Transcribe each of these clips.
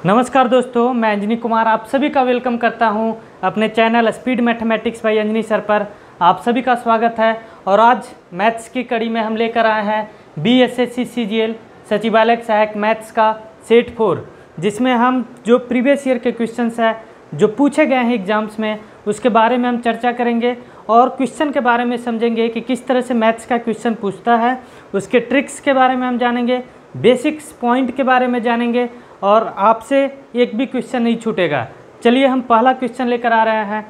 नमस्कार दोस्तों, मैं अंजनी कुमार आप सभी का वेलकम करता हूं अपने channel speed mathematics bye Anjani sir पर। आप सभी का स्वागत है। और आज मैथ्स की कड़ी में हम लेकर आए हैं BSSC CGL सचिवालय सहायक मैथ्स का सेट 4, जिसमें हम जो प्रीवियस ईयर के क्वेश्चंस हैं जो पूछे गए हैं एग्जाम्स में उसके बारे में हम चर्चा करेंगे और क्वेश्चन के बारे में समझेंगे कि किस तरह से मैथ्स का क्वेश्चन पूछता है, उसके ट्रिक्स के बारे में हम जानेंगे, बेसिक्स पॉइंट के बारे में जानेंगे और आपसे एक भी क्वेश्चन नहीं छूटेगा। चलिए हम पहला क्वेश्चन लेकर आ रहे हैं।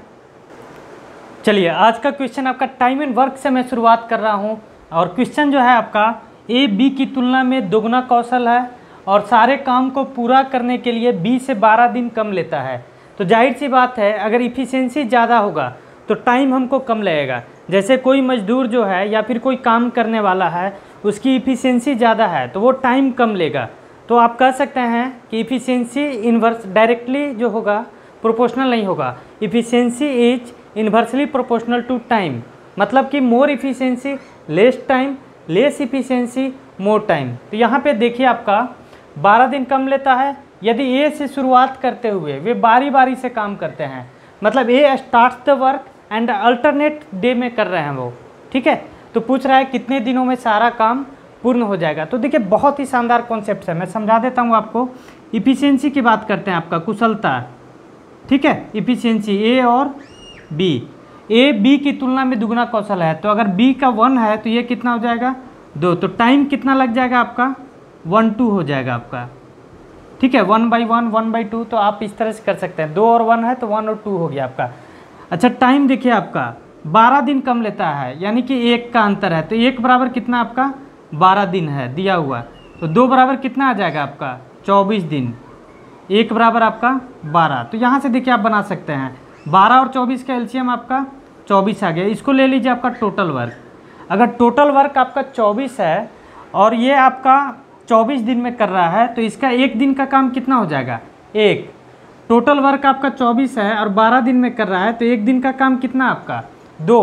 चलिए आज का क्वेश्चन आपका टाइम एंड वर्क से मैं शुरुआत कर रहा हूं और क्वेश्चन जो है आपका A B की तुलना में दोगुना कौशल है और सारे काम को पूरा करने के लिए B से 12 दिन कम लेता है। तो जाहिर सी बात है, अगर इफ़िशियंसी ज़्यादा होगा तो टाइम हमको कम लगेगा। जैसे कोई मजदूर जो है या फिर कोई काम करने वाला है उसकी इफ़िशियंसी ज़्यादा है तो वो टाइम कम लेगा। तो आप कह सकते हैं कि इफ़िशियंसी इन्वर्स डायरेक्टली जो होगा प्रोपोर्शनल नहीं होगा। Efficiency is inversely proportional to time, मतलब कि more efficiency less time, less efficiency more time. तो यहाँ पे देखिए आपका 12 दिन कम लेता है। यदि ए से शुरुआत करते हुए वे बारी बारी से काम करते हैं, मतलब A starts the work and alternate day में कर रहे हैं वो, ठीक है। तो पूछ रहा है कितने दिनों में सारा काम पूर्ण हो जाएगा। तो देखिए बहुत ही शानदार कॉन्सेप्ट है, मैं समझा देता हूँ आपको। इफ़िशियंसी की बात करते हैं, आपका कुशलता, ठीक है। इफ़िशियंसी ए और बी, ए बी की तुलना में दुगना कौशल है। तो अगर बी का 1 है तो ये कितना हो जाएगा 2। तो टाइम कितना लग जाएगा आपका 1-2 हो जाएगा आपका, ठीक है। 1/1 1/2 तो आप इस तरह से कर सकते हैं। 2 और 1 है तो 1 और 2 हो गया आपका। अच्छा टाइम देखिए आपका 12 दिन कम लेता है, यानी कि 1 का अंतर है। तो 1 बराबर कितना आपका 12 दिन है दिया हुआ। तो 2 बराबर कितना आ जाएगा आपका 24 दिन। 1 बराबर आपका 12। तो यहाँ से देखिए आप बना सकते हैं 12 और 24 का एलसीएम आपका 24 आ गया। इसको ले लीजिए आपका टोटल वर्क। अगर टोटल वर्क आपका 24 है और ये आपका 24 दिन में कर रहा है तो इसका 1 दिन का काम कितना हो जाएगा 1। टोटल वर्क आपका 24 है और 12 दिन में कर रहा है तो 1 दिन का काम कितना आपका 2।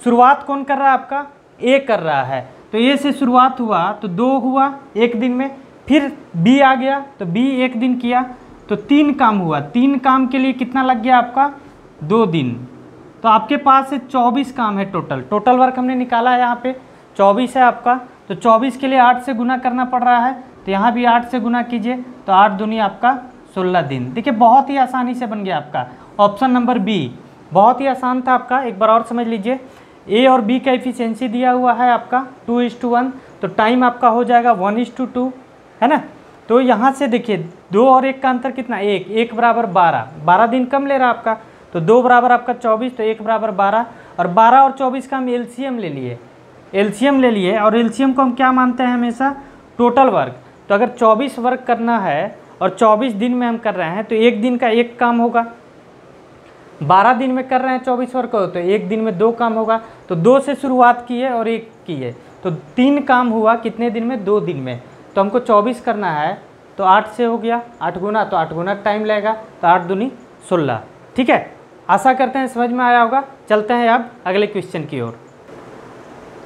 शुरुआत कौन कर रहा है आपका ए कर रहा है। तो ए से शुरुआत हुआ तो 2 हुआ 1 दिन में, फिर बी आ गया तो बी 1 दिन किया तो 3 काम हुआ। 3 काम के लिए कितना लग गया आपका 2 दिन। तो आपके पास से 24 काम है टोटल वर्क हमने निकाला है। यहाँ पे 24 है आपका, तो 24 के लिए 8 से गुना करना पड़ रहा है। तो यहाँ भी 8 से गुना कीजिए तो 8 दूनी आपका 16 दिन। देखिए बहुत ही आसानी से बन गया आपका ऑप्शन नंबर बी। बहुत ही आसान था आपका, एक बार और समझ लीजिए। ए और बी का इफिशियंसी दिया हुआ है आपका 2:1, तो टाइम आपका हो जाएगा 1:2, है ना। तो यहाँ से देखिए 2 और 1 का अंतर कितना 1, 1 बराबर 12, 12 दिन कम ले रहा आपका। तो 2 बराबर आपका 24, तो 1 बराबर 12 और 12 और 24 का हम एलसीएम ले लिए। और एलसीएम को हम क्या मानते हैं हमेशा टोटल वर्क। तो अगर 24 वर्क करना है और 24 दिन में हम कर रहे हैं तो 1 दिन का 1 काम होगा। 12 दिन में कर रहे हैं 24 वर्क हो तो 1 दिन में 2 काम होगा। तो 2 से शुरुआत की है और 1 की है तो 3 काम हुआ कितने दिन में 2 दिन में। तो हमको 24 करना है तो 8 से हो गया 8 गुना, तो 8 गुना टाइम लगेगा। तो 8 दूनी 16, ठीक है। आशा करते हैं समझ में आया होगा। चलते हैं अब अगले क्वेश्चन की ओर।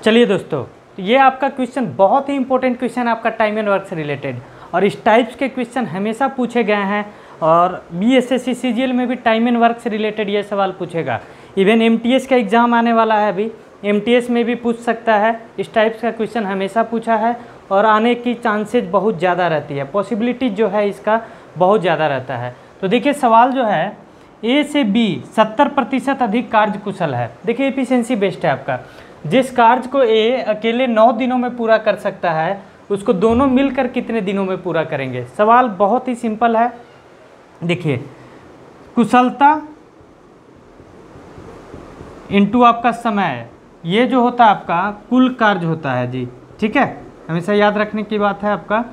चलिए दोस्तों, ये आपका क्वेश्चन बहुत ही इंपॉर्टेंट क्वेश्चन है आपका टाइम एंड वर्क से रिलेटेड, और इस टाइप्स के क्वेश्चन हमेशा पूछे गए हैं और BSSC CGL में भी टाइम एंड वर्क से रिलेटेड ये सवाल पूछेगा। इवन MTS का एग्ज़ाम आने वाला है अभी, MTS में भी पूछ सकता है। इस टाइप्स का क्वेश्चन हमेशा पूछा है और आने की चांसेज बहुत ज़्यादा रहती है, पॉसिबिलिटी जो है इसका बहुत ज़्यादा रहता है। तो देखिए सवाल जो है ए से बी 70% अधिक कार्य कुशल है। देखिए एफिशिएंसी बेस्ड है आपका। जिस कार्य को ए अकेले 9 दिनों में पूरा कर सकता है उसको दोनों मिलकर कितने दिनों में पूरा करेंगे। सवाल बहुत ही सिंपल है। देखिए कुशलता इनटू आपका समय, ये जो होता है आपका कुल कार्य होता है जी, ठीक है। हमेशा याद रखने की बात है आपका।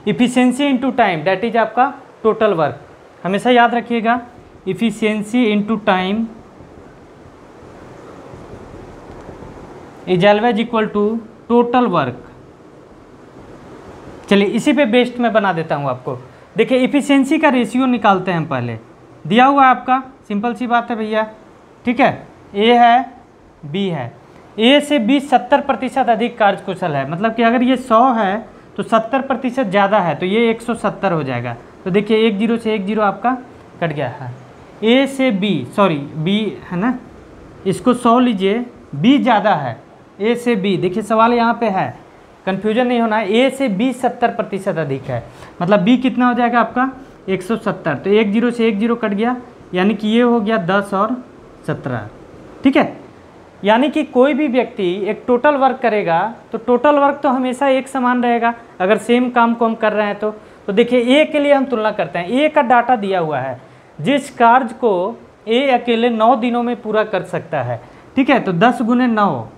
Efficiency into time that is आपका टोटल वर्क, हमेशा याद रखिएगा। Efficiency into time is always equal to total work. चलिए इसी पे बेस्ड में बना देता हूँ आपको। देखिए इफिशियंसी का रेशियो निकालते हैं हम पहले। दिया हुआ है आपका, सिंपल सी बात है भैया, ठीक है। ए है बी है, ए से बी 70% अधिक कार्यकुशल है, मतलब कि अगर ये 100 है तो 70% ज़्यादा है तो ये 170 हो जाएगा। तो देखिए 1 0 से 1 0 आपका कट गया है। ए से बी, सॉरी बी है ना, इसको 100 लीजिए, बी ज़्यादा है ए से बी। देखिए सवाल यहाँ पे है, कन्फ्यूजन नहीं होना है। ए से बी 70% अधिक है, मतलब बी कितना हो जाएगा आपका 170। तो 1 0 से 1 0 कट गया, यानी कि ये हो गया 10 और 17। ठीक है, यानी कि कोई भी व्यक्ति एक टोटल वर्क करेगा तो टोटल वर्क तो हमेशा एक समान रहेगा अगर सेम काम को हम कर रहे हैं तो देखिए ए के लिए हम तुलना करते हैं। ए का डाटा दिया हुआ है, जिस कार्य को ए अकेले 9 दिनों में पूरा कर सकता है। ठीक है, तो 10 गुने 9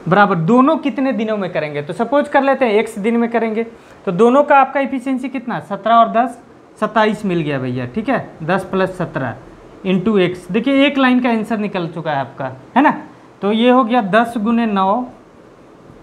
बराबर दोनों कितने दिनों में करेंगे, तो सपोज कर लेते हैं x दिन में करेंगे, तो दोनों का आपका इफिशियंसी कितना 17 और 10 27 मिल गया भैया। ठीक है, 10 + 17 इंटू एक्स। देखिए एक लाइन का आंसर निकल चुका है आपका, है ना। तो ये हो गया 10 गुने 9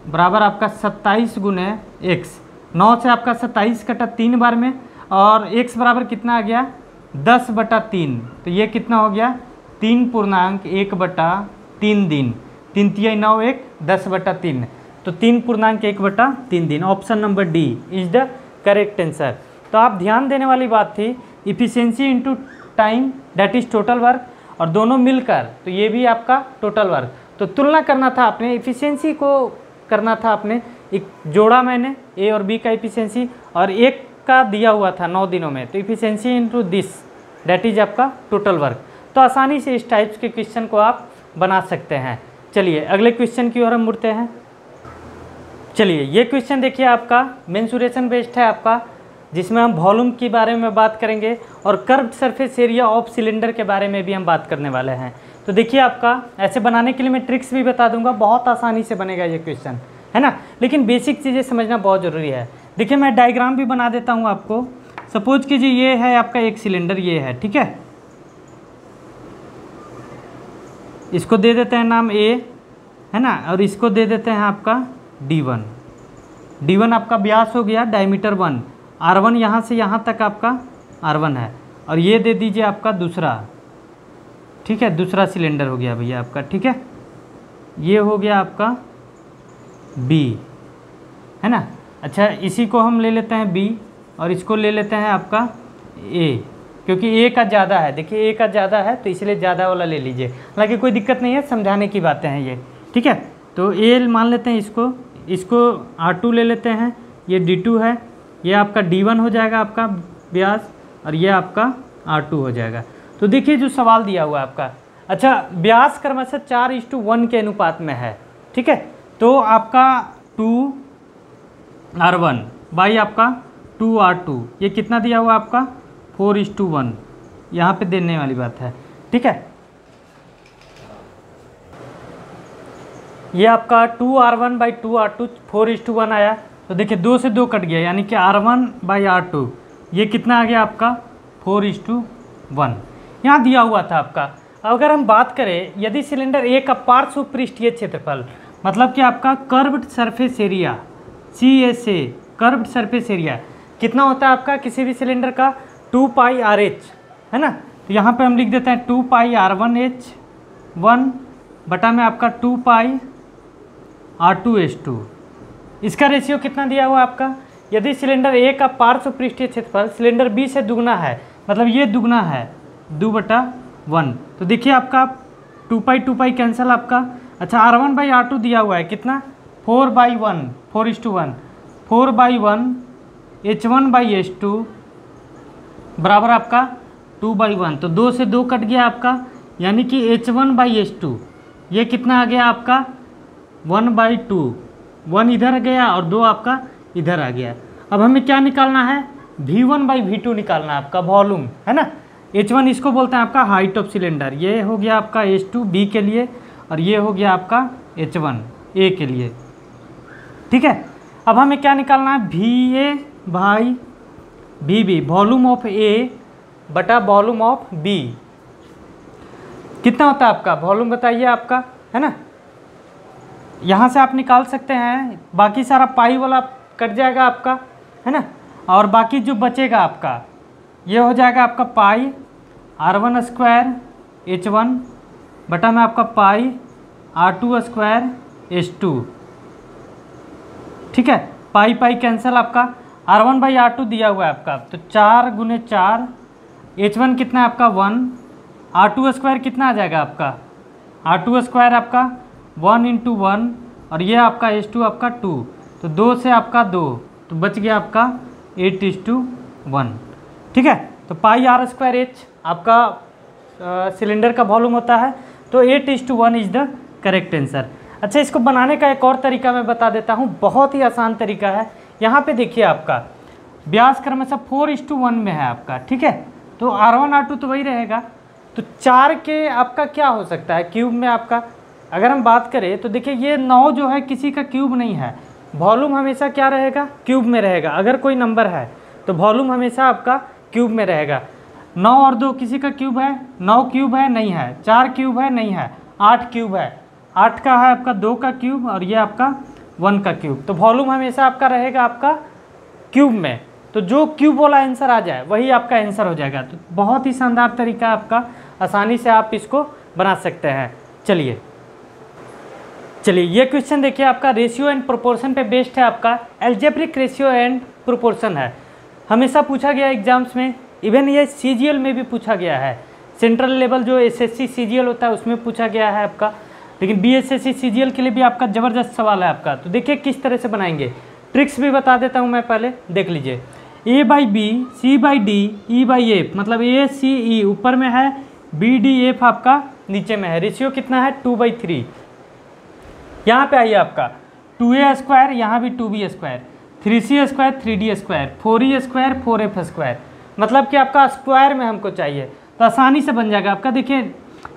बराबर आपका 27 गुने एक्स। 9 से आपका 27 कटा 3 बार में, और एक्स बराबर कितना आ गया 10/3। तो ये कितना हो गया 3.1/3 दिन। 3 × 9 1 10/3, तो 3.1/3 दिन। Option number D is the correct answer. तो आप ध्यान देने वाली बात थी, efficiency into time that is total work, और दोनों मिलकर तो ये भी आपका टोटल वर्क। तो तुलना करना था आपने, इफिशियंसी को करना था आपने, एक जोड़ा मैंने ए और बी का इफिशियंसी, और एक का दिया हुआ था 9 दिनों में, तो efficiency into this that is आपका टोटल वर्क। तो आसानी से इस टाइप्स के क्वेश्चन को आप बना सकते हैं। चलिए अगले क्वेश्चन की ओर हम मुड़ते हैं। चलिए ये क्वेश्चन देखिए आपका मेंसुरेशन बेस्ड है आपका, जिसमें हम वॉल्यूम के बारे में बात करेंगे और curved surface area of cylinder के बारे में भी हम बात करने वाले हैं। तो देखिए आपका ऐसे बनाने के लिए मैं ट्रिक्स भी बता दूंगा, बहुत आसानी से बनेगा ये क्वेश्चन, है ना। लेकिन बेसिक चीज़ें समझना बहुत ज़रूरी है। देखिए मैं डायग्राम भी बना देता हूँ आपको। सपोज कीजिए ये है आपका एक सिलेंडर, ये है, ठीक है। इसको दे देते हैं नाम ए, है ना, और इसको दे देते हैं आपका D1। D1 आपका व्यास हो गया, डायमीटर 1। R1 यहाँ से यहाँ तक आपका R1 है, और ये दे दीजिए आपका दूसरा, ठीक है, दूसरा सिलेंडर हो गया भैया आपका। ठीक है, ये हो गया आपका B, है ना। अच्छा इसी को हम ले लेते हैं B, और इसको ले लेते हैं आपका A, क्योंकि ए का ज़्यादा है। देखिए ए का ज़्यादा है तो इसलिए ज़्यादा वाला ले लीजिए, हालांकि कोई दिक्कत नहीं है, समझाने की बातें हैं ये। ठीक है, तो ए मान लेते हैं, इसको R2 ले लेते हैं, ये D2 है, ये आपका D1 हो जाएगा आपका व्यास, और ये आपका R2 हो जाएगा। तो देखिए जो सवाल दिया हुआ है आपका, अच्छा व्यास क्रमशः 4:1 के अनुपात में है। ठीक है, तो आपका 2R1 बाई आपका 2R2, ये कितना दिया हुआ आपका 4:1, यहाँ पे देने वाली बात है। ठीक है, ये आपका 2R1 बाई 2R2 4:1 आया। तो देखिए 2 से 2 कट गया, यानी कि R1 बाई R2 ये कितना आ गया आपका 4:1, यहाँ दिया हुआ था आपका। अगर हम बात करें यदि सिलेंडर ए का पार्श्व पृष्ठीय क्षेत्रफल, मतलब कि आपका curved surface area CSA, curved surface area कितना होता है आपका किसी भी सिलेंडर का 2πRH, है ना। तो यहाँ पे हम लिख देते हैं 2πR1H1 बटा में आपका 2πR2H2। इसका रेशियो कितना दिया हुआ आपका, यदि सिलेंडर ए का पार्श्व पृष्ठीय क्षेत्रफल सिलेंडर बी से दुगना है, मतलब ये दुगना है 2/1, तो देखिए आपका 2π कैंसिल आपका। अच्छा R1 बाई R2 दिया हुआ है कितना 4/1, 4:1, 4/1 H1 बाई H2 बराबर आपका 2/1, तो 2 से 2 कट गया आपका, यानी कि H1 बाई H2 ये कितना आ गया आपका 1/2, 1 इधर गया और 2 आपका इधर आ गया। अब हमें क्या निकालना है V1 बाई V2 निकालना है आपका, वॉल्यूम, है ना। H1 इसको बोलते हैं आपका हाइट ऑफ सिलेंडर, ये हो गया आपका H2 B के लिए, और ये हो गया आपका H1 A के लिए। ठीक है, अब हमें क्या निकालना है VA by VB, volume of A बटा वॉल्यूम ऑफ B कितना होता है आपका, वॉल्यूम बताइए आपका, है ना। यहाँ से आप निकाल सकते हैं, बाकी सारा पाई वाला कट जाएगा आपका, है ना, और बाकी जो बचेगा आपका ये हो जाएगा आपका पाई R1² H1 बटा में आपका पाई R2² H2। ठीक है, पाई कैंसिल आपका, R1/R2 दिया हुआ है आपका, तो 4 × 4, H1 कितना है आपका 1, R2² कितना आ जाएगा आपका, R2² आपका 1 × 1, और ये आपका H2 आपका 2, तो 2 से आपका 2, तो बच गया आपका 8:1। ठीक है, तो πr²H आपका सिलेंडर का वॉल्यूम होता है, तो 8:1 इज़ द करेक्ट आंसर। अच्छा, इसको बनाने का एक और तरीका मैं बता देता हूँ, बहुत ही आसान तरीका है। यहाँ पे देखिए आपका व्यास क्रमशः 4:1 में है आपका। ठीक है, तो R1 R2 तो वही रहेगा, तो 4 के आपका क्या हो सकता है क्यूब में आपका, अगर हम बात करें तो देखिए ये 9 जो है किसी का क्यूब नहीं है, वॉल्यूम हमेशा क्या रहेगा, क्यूब में रहेगा। अगर कोई नंबर है तो वॉल्यूम हमेशा आपका क्यूब में रहेगा। 9 और 2 किसी का क्यूब है, 9 क्यूब है नहीं है, 4 क्यूब है नहीं है, 8 क्यूब है, 8 का है आपका 2 का क्यूब, और ये आपका 1 का क्यूब, तो वॉल्यूम हमेशा आपका रहेगा आपका क्यूब में। तो जो क्यूब वाला आंसर आ जाए वही आपका आंसर हो जाएगा। तो बहुत ही शानदार तरीका आपका, आसानी से आप इसको बना सकते हैं। चलिए ये क्वेश्चन देखिए, आपका रेशियो एंड प्रोपोर्शन पे बेस्ड है, आपका एल्जेब्रिक रेशियो एंड प्रोपोर्शन है, हमेशा पूछा गया एग्जाम्स में, इवन ये CGL में भी पूछा गया है, सेंट्रल लेवल जो SSC CGL होता है उसमें पूछा गया है आपका, लेकिन BSSC CGL के लिए भी आपका ज़बरदस्त सवाल है आपका। तो देखिए किस तरह से बनाएंगे, ट्रिक्स भी बता देता हूँ मैं, पहले देख लीजिए। A/B, C/D, E/F, मतलब ACE ऊपर में है, BDF आपका नीचे में है, रेशियो कितना है 2/3। यहाँ पे आइए आपका 2A², यहाँ भी 2B², 3C², 3D², 4E², 4F², मतलब कि आपका स्क्वायर में हमको चाहिए, तो आसानी से बन जाएगा आपका। देखिए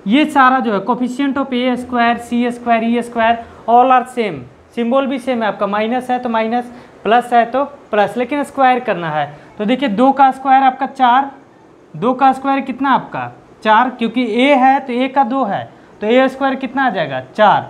ये सारा जो है coefficient of A², C², E² all are same, symbol भी सेम है आपका, माइनस है तो माइनस, प्लस है तो प्लस, लेकिन स्क्वायर करना है। तो देखिए 2 का स्क्वायर आपका 4, 2 का स्क्वायर कितना आपका 4, क्योंकि A है तो A का 2 है, तो A² कितना आ जाएगा 4,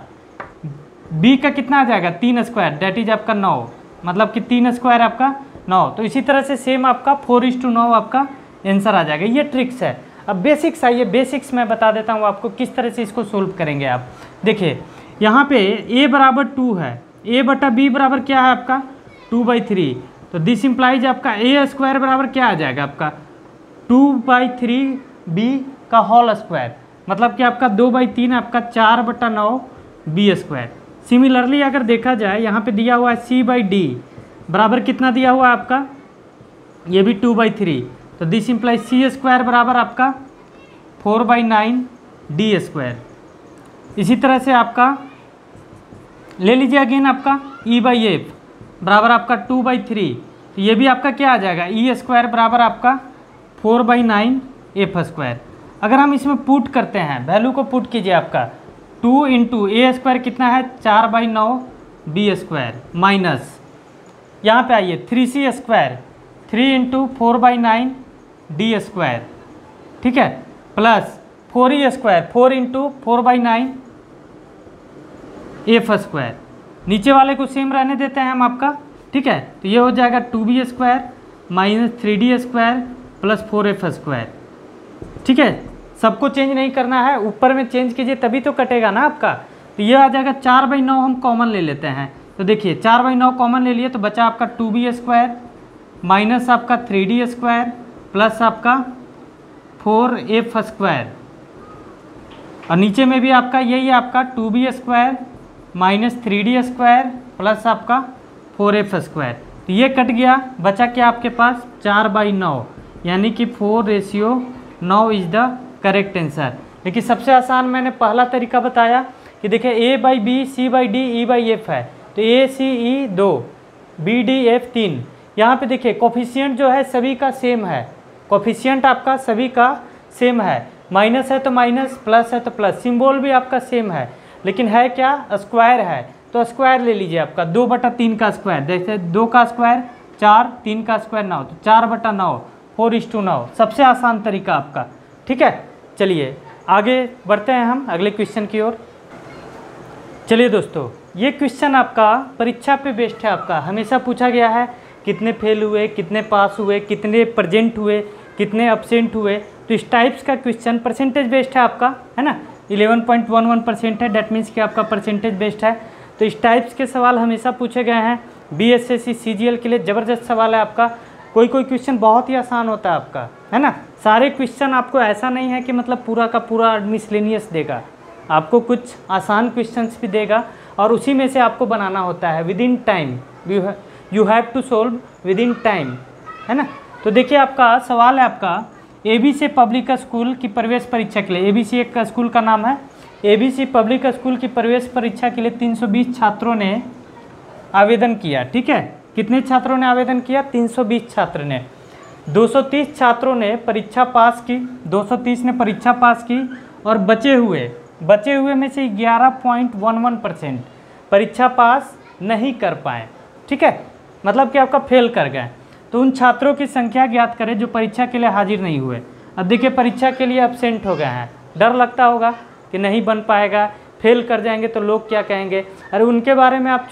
B का कितना आ जाएगा 3² डेट इज आपका 9, मतलब कि 3² आपका 9। तो इसी तरह से सेम आपका 4:9 आपका आंसर आ जाएगा। ये ट्रिक्स है। अब बेसिक्स आइए, बेसिक्स मैं बता देता हूँ आपको किस तरह से इसको सोल्व करेंगे आप। देखिए यहाँ पे A बराबर 2 है, A/B बराबर क्या है आपका 2/3, तो दिस इम्प्लाइज आपका A² बराबर क्या आ जाएगा आपका 2/3B का होल स्क्वायर, मतलब कि आपका 2/3 आपका 4/9 B²। सिमिलरली अगर देखा जाए यहाँ पे दिया हुआ है C/D बराबर कितना दिया हुआ है आपका, ये भी 2/3, तो दिस इम्प्लाइज C² बराबर आपका 4/9 D²। इसी तरह से आपका ले लीजिए अगेन आपका E/F बराबर आपका 2/3, तो ये भी आपका क्या आ जाएगा E² बराबर आपका 4/9 F²। अगर हम इसमें पुट करते हैं, वैल्यू को पुट कीजिए, आपका 2 × A² कितना है 4/9 B² माइनस, यहाँ पे आइए 3C², 3 × 4/9 D², ठीक है, प्लस 4E², 4 × 4/9 F²। नीचे वाले को सेम रहने देते हैं हम आपका, ठीक है, तो ये हो जाएगा 2B² minus 3D² plus 4F²। ठीक है, सबको चेंज नहीं करना है, ऊपर में चेंज कीजिए तभी तो कटेगा ना आपका। तो ये आ जाएगा 4/9, हम कॉमन ले लेते हैं, तो देखिए 4/9 कॉमन ले लिए तो बचा आपका 2B² माइनस आपका 3D² प्लस आपका 4F², और नीचे में भी आपका यही आपका 2B² माइनस 3D² प्लस आपका 4F²। तो ये कट गया, बचा क्या आपके पास 4/9, यानी कि 4:9 इज़ द करेक्ट आंसर। लेकिन सबसे आसान मैंने पहला तरीका बताया कि देखिए A/B, C/D, E/F है, तो ACE 2, BDF 3। यहाँ पे देखिए कोफिशिएंट जो है सभी का सेम है, कोफिशिएंट आपका सभी का सेम है, माइनस है तो माइनस, प्लस है तो प्लस, सिंबल भी आपका सेम है, लेकिन है क्या स्क्वायर है, तो स्क्वायर ले लीजिए आपका 2/3 का स्क्वायर, जैसे 2 का स्क्वायर 4, 3 का स्क्वायर 9, तो 4/9 4:9, सबसे आसान तरीका आपका। ठीक है, चलिए आगे बढ़ते हैं हम अगले क्वेश्चन की ओर। चलिए दोस्तों, ये क्वेश्चन आपका परीक्षा पे बेस्ड है, आपका हमेशा पूछा गया है कितने फेल हुए, कितने पास हुए, कितने प्रेजेंट हुए, कितने एब्सेंट हुए, तो इस टाइप्स का क्वेश्चन परसेंटेज बेस्ड है आपका, है ना, 11.11% है, डेट मीन्स कि आपका परसेंटेज बेस्ड है। तो इस टाइप्स के सवाल हमेशा पूछे गए हैं, BSSC CGL के लिए ज़बरदस्त सवाल है आपका। कोई कोई क्वेश्चन बहुत ही आसान होता है आपका, है ना। सारे क्वेश्चन आपको ऐसा नहीं है कि मतलब पूरा का पूरा मिसलेनियस देगा, आपको कुछ आसान क्वेश्चंस भी देगा और उसी में से आपको बनाना होता है within time. You have to solve within time, है ना। तो देखिए आपका सवाल है आपका ABC पब्लिक स्कूल की प्रवेश परीक्षा के लिए, ABC एक स्कूल का नाम है, ABC पब्लिक स्कूल की प्रवेश परीक्षा के लिए 320 छात्रों ने आवेदन किया। ठीक है, कितने छात्रों ने आवेदन किया? 320 छात्र ने। 230 छात्रों ने परीक्षा पास की, 230 ने परीक्षा पास की और बचे हुए में से 11.11% परीक्षा पास नहीं कर पाए। ठीक है, मतलब कि आपका फेल कर गए। तो उन छात्रों की संख्या ज्ञात करें जो परीक्षा के लिए हाजिर नहीं हुए। अब देखिए परीक्षा के लिए एब्सेंट हो गए हैं, डर लगता होगा कि नहीं बन पाएगा, फेल कर जाएंगे तो लोग क्या कहेंगे। अरे उनके बारे में आप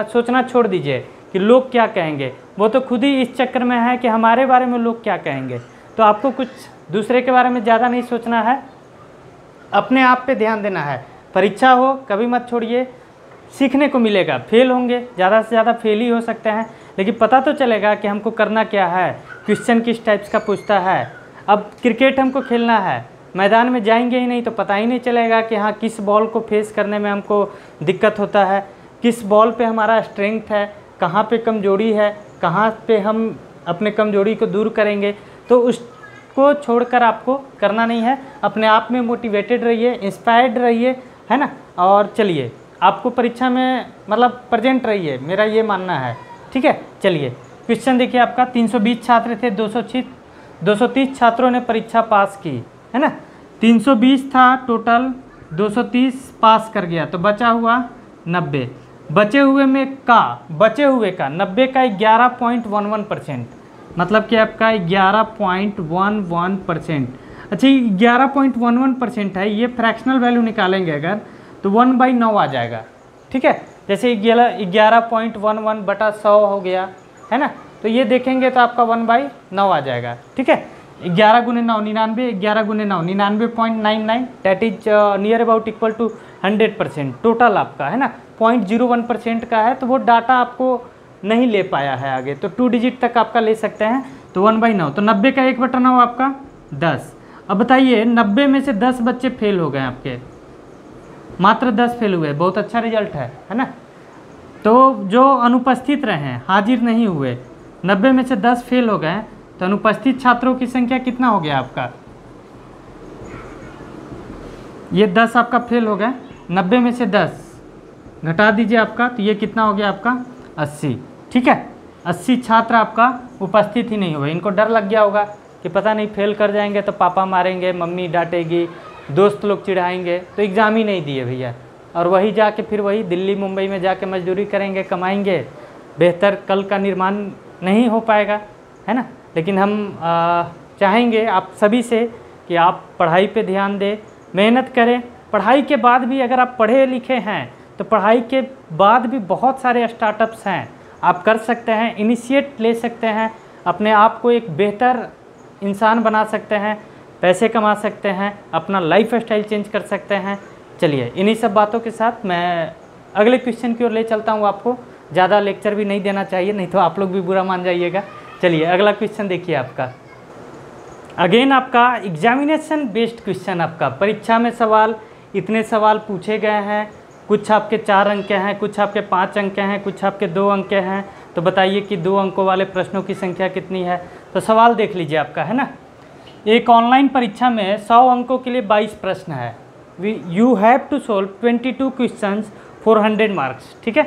सोचना छोड़ दीजिए कि लोग क्या कहेंगे, वो तो खुद ही इस चक्कर में है कि हमारे बारे में लोग क्या कहेंगे। तो आपको कुछ दूसरे के बारे में ज़्यादा नहीं सोचना है, अपने आप पे ध्यान देना है। परीक्षा हो कभी मत छोड़िए, सीखने को मिलेगा। फेल होंगे, ज़्यादा से ज़्यादा फेल ही हो सकते हैं, लेकिन पता तो चलेगा कि हमको करना क्या है, क्वेश्चन किस टाइप्स का पूछता है। अब क्रिकेट हमको खेलना है, मैदान में जाएंगे ही नहीं तो पता ही नहीं चलेगा कि हाँ किस बॉल को फेस करने में हमको दिक्कत होता है, किस बॉल पे हमारा स्ट्रेंथ है, कहाँ पे कमजोरी है, कहाँ पे हम अपने कमजोरी को दूर करेंगे। तो उसको छोड़कर आपको करना नहीं है, अपने आप में मोटिवेटेड रहिए, इंस्पायर्ड रहिए, है ना। और चलिए आपको परीक्षा में मतलब प्रेजेंट रहिए, मेरा ये मानना है। ठीक है, चलिए क्वेश्चन देखिए आपका 320 छात्र थे, 230 छात्रों ने परीक्षा पास की, है ना। 320 था टोटल, 230 पास कर गया तो बचा हुआ 90। बचे हुए का 90 का 11.11%, मतलब कि आपका 11.11%। अच्छा 11.11% है, ये फ्रैक्शनल वैल्यू निकालेंगे अगर तो 1/9 आ जाएगा। ठीक है, जैसे 11.11 बटा 100 हो गया, है ना। तो ये देखेंगे तो आपका 1/9 आ जाएगा। ठीक है, 11 गुने 9 99, 11 गुने 9 99.99, that is near about equal to 100%। Total आपका है ना 0.01% का है, तो वो डाटा आपको नहीं ले पाया है आगे, तो 2 डिजिट तक आपका ले सकते हैं। तो 1/9, तो 90 का 1/9 आपका 10। अब बताइए 90 में से 10 बच्चे फेल हो गए आपके, मात्र 10 फेल हुए, बहुत अच्छा रिजल्ट है ना। तो जो अनुपस्थित रहे, हाजिर नहीं हुए, 90 में से 10 फेल हो गए, तो अनुपस्थित छात्रों की संख्या कितना हो गया आपका? ये 10 आपका फेल हो गए, 90 में से 10 घटा दीजिए आपका, तो ये कितना हो गया आपका? 80। ठीक है, 80 छात्र आपका उपस्थित ही नहीं हुए। इनको डर लग गया होगा कि पता नहीं फेल कर जाएंगे तो पापा मारेंगे, मम्मी डांटेगी, दोस्त लोग चिढ़ाएंगे, तो एग्ज़ाम ही नहीं दिए भैया। और वही जाके फिर वही दिल्ली मुंबई में जाके मजदूरी करेंगे, कमाएंगे, बेहतर कल का निर्माण नहीं हो पाएगा, है ना। लेकिन हम चाहेंगे आप सभी से कि आप पढ़ाई पे ध्यान दें, मेहनत करें। पढ़ाई के बाद भी अगर आप पढ़े लिखे हैं तो पढ़ाई के बाद भी बहुत सारे स्टार्टअप्स हैं, आप कर सकते हैं, इनिशिएट ले सकते हैं, अपने आप को एक बेहतर इंसान बना सकते हैं, पैसे कमा सकते हैं, अपना लाइफ स्टाइल चेंज कर सकते हैं। चलिए इन्हीं सब बातों के साथ मैं अगले क्वेश्चन की ओर ले चलता हूँ। आपको ज़्यादा लेक्चर भी नहीं देना चाहिए, नहीं तो आप लोग भी बुरा मान जाइएगा। चलिए अगला क्वेश्चन देखिए आपका, अगेन आपका एग्जामिनेशन बेस्ड क्वेश्चन। आपका परीक्षा में सवाल, इतने सवाल पूछे गए हैं, कुछ आपके 4 अंक के हैं, कुछ आपके 5 अंक के हैं, कुछ आपके 2 अंक के हैं। तो बताइए कि 2 अंकों वाले प्रश्नों की संख्या कितनी है। तो सवाल देख लीजिए आपका, है ना। एक ऑनलाइन परीक्षा में 100 अंकों के लिए 22 प्रश्न है। You have to solve 22 questions for 100 marks. ठीक है,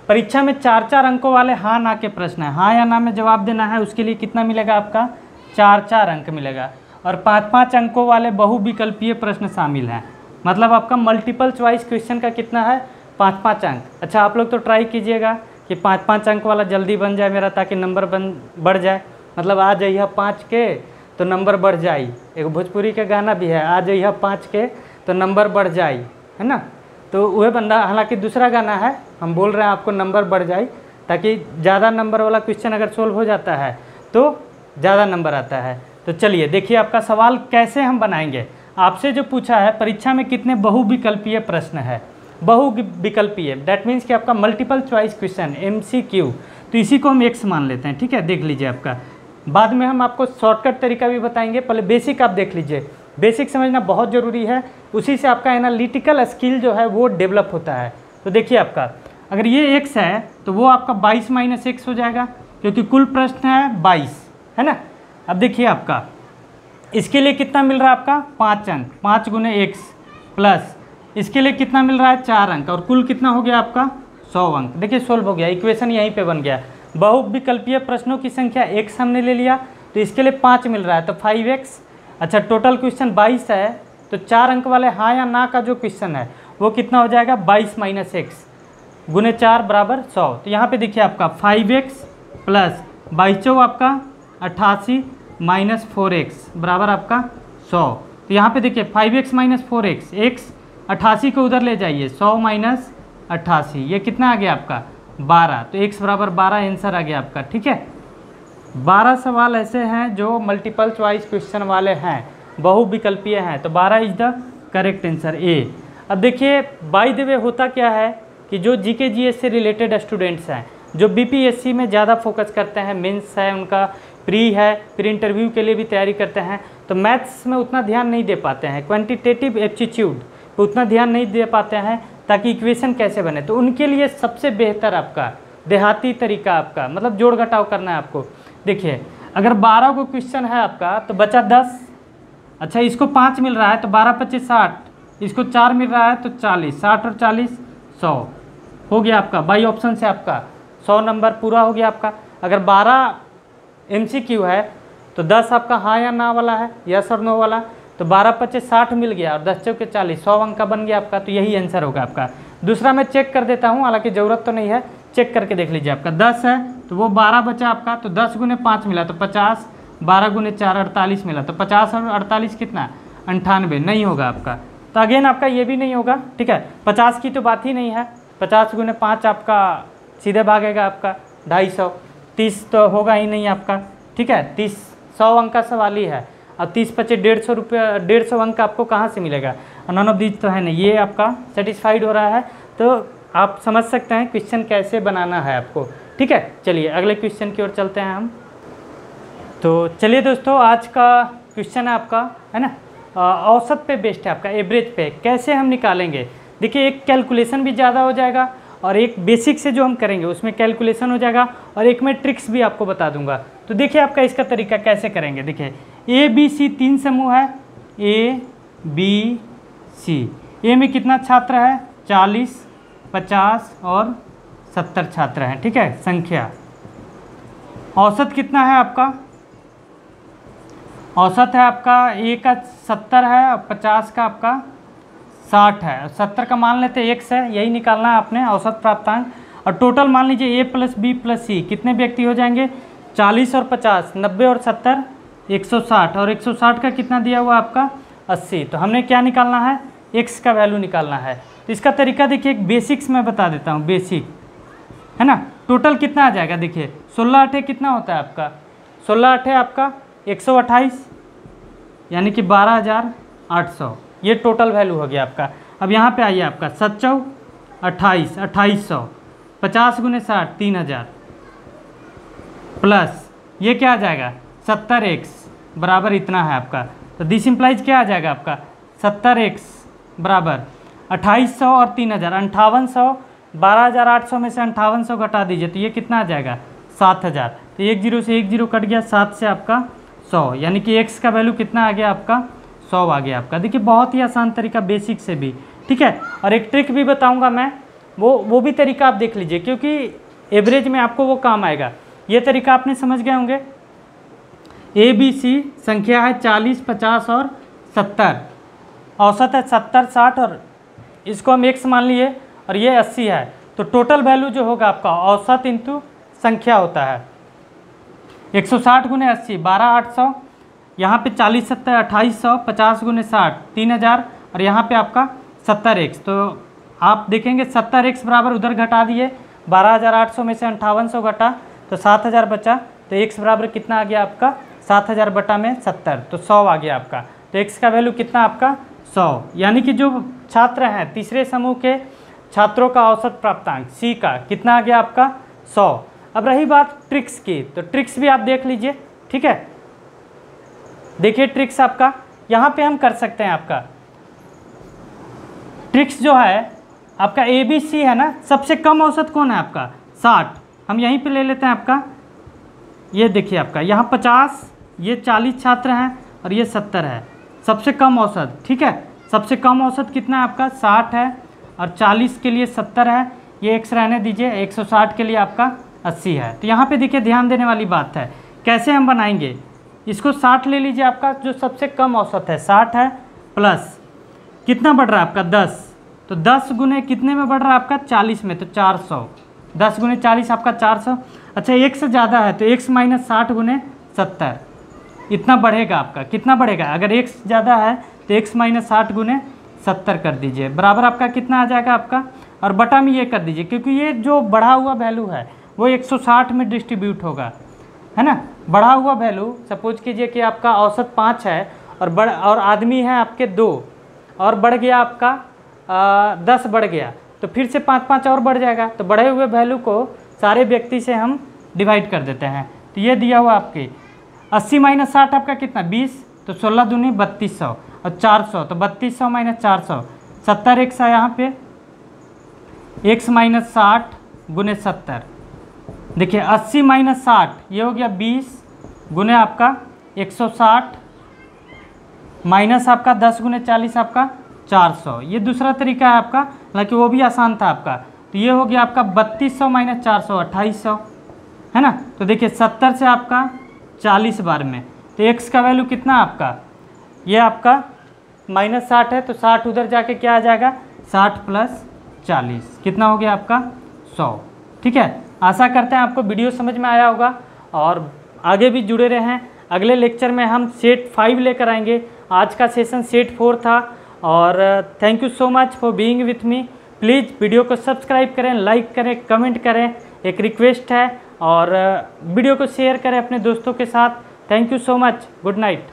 परीक्षा में 4-4 अंकों वाले हाँ ना के प्रश्न है, हाँ या ना में जवाब देना है। उसके लिए कितना मिलेगा आपका? 4-4 अंक मिलेगा। और 5-5 अंकों वाले बहुविकल्पीय प्रश्न शामिल हैं, मतलब आपका मल्टीपल चॉइस क्वेश्चन का कितना है? 5-5 अंक। अच्छा आप लोग तो ट्राई कीजिएगा कि 5-5 अंक वाला जल्दी बन जाए मेरा, ताकि नंबर बढ़ जाए। मतलब आ जाइए 5 के तो नंबर बढ़ जाए। एक भोजपुरी का गाना भी है, आ जाइए 5 के तो नंबर बढ़ जाए, है ना। तो वह बंदा, हालांकि दूसरा गाना है, हम बोल रहे हैं आपको नंबर बढ़ जाए, ताकि ज़्यादा नंबर वाला क्वेश्चन अगर सोल्व हो जाता है तो ज़्यादा नंबर आता है। तो चलिए देखिए आपका सवाल कैसे हम बनाएंगे। आपसे जो पूछा है परीक्षा में कितने बहुविकल्पीय प्रश्न है, बहुविकल्पीय, दैट मीन्स कि आपका मल्टीपल चॉइस क्वेश्चन MCQ, तो इसी को हम x मान लेते हैं। ठीक है, देख लीजिए आपका, बाद में हम आपको शॉर्टकट तरीका भी बताएंगे, पहले बेसिक आप देख लीजिए। बेसिक समझना बहुत ज़रूरी है, उसी से आपका एनालिटिकल स्किल जो है वो डेवलप होता है। तो देखिए आपका, अगर ये x है तो वो आपका 22 - x हो जाएगा, क्योंकि कुल प्रश्न है 22, है ना। अब देखिए आपका, इसके लिए कितना मिल रहा है आपका 5 अंक, 5 × x प्लस इसके लिए कितना मिल रहा है 4 अंक, और कुल कितना हो गया आपका 100 अंक। देखिए सोल्व हो गया, इक्वेशन यहीं पे बन गया। बहुविकल्पीय प्रश्नों की संख्या x हमने ले लिया, तो इसके लिए 5 मिल रहा है, तो 5x। अच्छा, टोटल क्वेश्चन 22 है, तो 4 अंक वाले हाँ या ना का जो क्वेश्चन है वो कितना हो जाएगा 22 - x × 4 = 100। तो यहाँ पे देखिए आपका 5x प्लस 22 आपका 88 - 4x बराबर आपका 100। तो यहाँ पे देखिए 5x - 4x, x 88 को उधर ले जाइए, 100 - 88, ये कितना आ गया आपका 12, तो x बराबर 12 आंसर आ गया आपका। ठीक है, 12 सवाल ऐसे हैं जो मल्टीपल चॉइस क्वेश्चन वाले हैं, बहुविकल्पीय हैं, तो 12 is the correct answer A. अब देखिए बाय द वे होता क्या है कि जो GK GS से रिलेटेड स्टूडेंट्स हैं, जो BPSC में ज़्यादा फोकस करते हैं, मेंस है उनका, प्री है, फिर इंटरव्यू के लिए भी तैयारी करते हैं, तो मैथ्स में उतना ध्यान नहीं दे पाते हैं, क्वांटिटेटिव एप्टीट्यूड पर उतना ध्यान नहीं दे पाते हैं ताकि इक्वेशन कैसे बने। तो उनके लिए सबसे बेहतर आपका देहाती तरीका, आपका मतलब जोड़ घटाव करना है आपको। देखिए अगर 12 को क्वेश्चन है आपका तो बचा 10, अच्छा इसको 5 मिल रहा है तो 12 × 25 = 60, इसको 4 मिल रहा है तो 40, 60 और 40 100 हो गया आपका। बाई ऑप्शन से आपका 100 नंबर पूरा हो गया आपका। अगर 12 MCQ है तो 10 आपका हाँ या ना वाला है, यस और नो वाला, तो 12 × 25 = 60 मिल गया, और 10 × 4 = 40, 100 अंक का बन गया आपका। तो यही आंसर होगा आपका। दूसरा मैं चेक कर देता हूँ, हालांकि ज़रूरत तो नहीं है, चेक करके देख लीजिए। आपका 10 है तो वो 12 बचा आपका, तो 10 × 5 मिला तो 50, 12 × 4 48 मिला, तो 50 और 48 कितना 98, नहीं होगा आपका। तो अगेन आपका ये भी नहीं होगा। ठीक है, 50 की तो बात ही नहीं है, 50 × 5 आपका सीधे भागेगा आपका 250, 30 तो होगा ही नहीं आपका। ठीक है, 30 100 अंक का सवाल ही है, अब 30 × 25 150 रुपये, 150 अंक आपको कहाँ से मिलेगा, नन ऑफ दीज तो है नहीं। ये आपका सेटिस्फाइड हो रहा है, तो आप समझ सकते हैं क्वेश्चन कैसे बनाना है आपको। ठीक है, चलिए अगले क्वेश्चन की ओर चलते हैं हम। तो चलिए दोस्तों, आज का क्वेश्चन है आपका, है ना, औसत पे बेस्ड है आपका, एवरेज पे कैसे हम निकालेंगे। देखिए एक कैलकुलेशन भी ज़्यादा हो जाएगा, और एक बेसिक से जो हम करेंगे उसमें कैलकुलेशन हो जाएगा, और एक में ट्रिक्स भी आपको बता दूंगा। तो देखिए आपका इसका तरीका कैसे करेंगे। देखिए ABC 3 समूह है, ABC, ए में कितना छात्र है 40, 50 और 70 छात्र हैं। ठीक है, संख्या, औसत कितना है आपका, औसत है आपका ए का 70 है और 50 का आपका 60 है, 70 का मान लेते हैं x है, यही निकालना है आपने औसत प्राप्तांक। और टोटल मान लीजिए a + b + c, कितने व्यक्ति हो जाएंगे 40 और 50, 90 और 70 160, और 160 का कितना दिया हुआ आपका 80। तो हमने क्या निकालना है, x का वैल्यू निकालना है। तो इसका तरीका देखिए, एक बेसिक्स में बता देता हूँ, बेसिक है ना। टोटल कितना आ जाएगा, देखिए 16 × 8 कितना होता है आपका, 16 × 8 आपका 128, यानी कि 12,800, ये टोटल वैल्यू हो गया आपका। अब यहाँ पे आइए, आपका 7 × 28 2800, 50 × 60 3000, प्लस ये क्या आ जाएगा 70x बराबर इतना है आपका। तो दिस इम्प्लाइज क्या आ जाएगा आपका 70x बराबर 2800 और 3000, 5800, 12,800 में से 5800 घटा दीजिए तो ये कितना आ जाएगा 7000। तो 1 0 से 1 0 कट गया, 7 से आपका 100, यानी कि x का वैल्यू कितना आ गया आपका 100 आ गया आपका। देखिए बहुत ही आसान तरीका, बेसिक से भी। ठीक है, और एक ट्रिक भी बताऊंगा मैं, वो भी तरीका आप देख लीजिए, क्योंकि एवरेज में आपको वो काम आएगा। ये तरीका आपने समझ गए होंगे। ABC संख्या है 40, 50 और 70, औसत है 70, 60 और इसको हम x मान लिए, और ये 80 है। तो टोटल वैल्यू जो होगा आपका औसत इंटू संख्या होता है 160 × 80 12,800, यहाँ पे 40 70 2800, 50 × 60 3000, और यहाँ पे आपका 70x। तो आप देखेंगे 70x बराबर उधर घटा दिए, 12,800 में से 5800 घटा तो 7000 बचा। तो x बराबर कितना आ गया आपका 7000 बटा में 70, तो 100 आ गया आपका। तो x का वैल्यू कितना आपका 100, यानी कि जो छात्र हैं तीसरे समूह के छात्रों का औसत प्राप्तांक सी का कितना आ गया आपका 100। अब रही बात ट्रिक्स की, तो ट्रिक्स भी आप देख लीजिए, ठीक है। देखिए ट्रिक्स आपका यहाँ पे हम कर सकते हैं। आपका ट्रिक्स जो है आपका ABC है ना, सबसे कम औसत कौन है आपका 60। हम यहीं पे ले लेते हैं आपका, ये देखिए आपका यहाँ 50, ये 40 छात्र हैं और ये 70 है, सबसे कम औसत, ठीक है। सबसे कम औसत कितना है आपका 60 है और 40 के लिए 70 है, ये x रहने दीजिए, 160 के लिए आपका 80 है। तो यहाँ पे देखिए ध्यान देने वाली बात है, कैसे हम बनाएंगे इसको। 60 ले लीजिए, आपका जो सबसे कम औसत है 60 है, प्लस कितना बढ़ रहा है आपका 10, तो 10 गुने कितने में बढ़ रहा है आपका 40 में, तो 400। 10 गुने 40 आपका 400। अच्छा एक से ज़्यादा है तो x माइनस 60 गुने 70, इतना बढ़ेगा आपका। कितना बढ़ेगा, अगर x ज़्यादा है तो x माइनस 60 गुने 70 कर दीजिए, बराबर आपका कितना आ जाएगा आपका, और बटा में ये कर दीजिए, क्योंकि ये जो बढ़ा हुआ वैल्यू है वो 160 में डिस्ट्रीब्यूट होगा, है ना। बढ़ा हुआ वैल्यू सपोज कीजिए कि आपका औसत 5 है और आदमी है आपके 2, और बढ़ गया आपका 10 बढ़ गया, तो फिर से 5-5 और बढ़ जाएगा। तो बढ़े हुए वैल्यू को सारे व्यक्ति से हम डिवाइड कर देते हैं। तो ये दिया हुआ आपके 80 माइनस 60 आपका कितना 20, तो 16 दूनी 3200 और 400, तो 3200 माइनस 400, 70 x है यहाँ पे, x माइनस 60 गुने 70। देखिए 80 माइनस 60 ये हो गया 20 गुने आपका 160 माइनस आपका 10 गुने 40 आपका 400। ये दूसरा तरीका है आपका, हालांकि वो भी आसान था आपका। तो ये हो गया आपका 3200 माइनस 400 2800, है ना। तो देखिए 70 से आपका 40 बार में, तो x का वैल्यू कितना आपका, ये आपका माइनस 60 है, तो 60 उधर जाके क्या आ जाएगा 60 प्लस 40, कितना हो गया आपका 100। ठीक है, आशा करते हैं आपको वीडियो समझ में आया होगा और आगे भी जुड़े रहें। अगले लेक्चर में हम सेट 5 लेकर आएंगे। आज का सेशन सेट 4 था और thank you so much for being with me. Please video को सब्सक्राइब करें, लाइक करें, कमेंट करें, एक रिक्वेस्ट है, और वीडियो को शेयर करें अपने दोस्तों के साथ। Thank you so much, good night.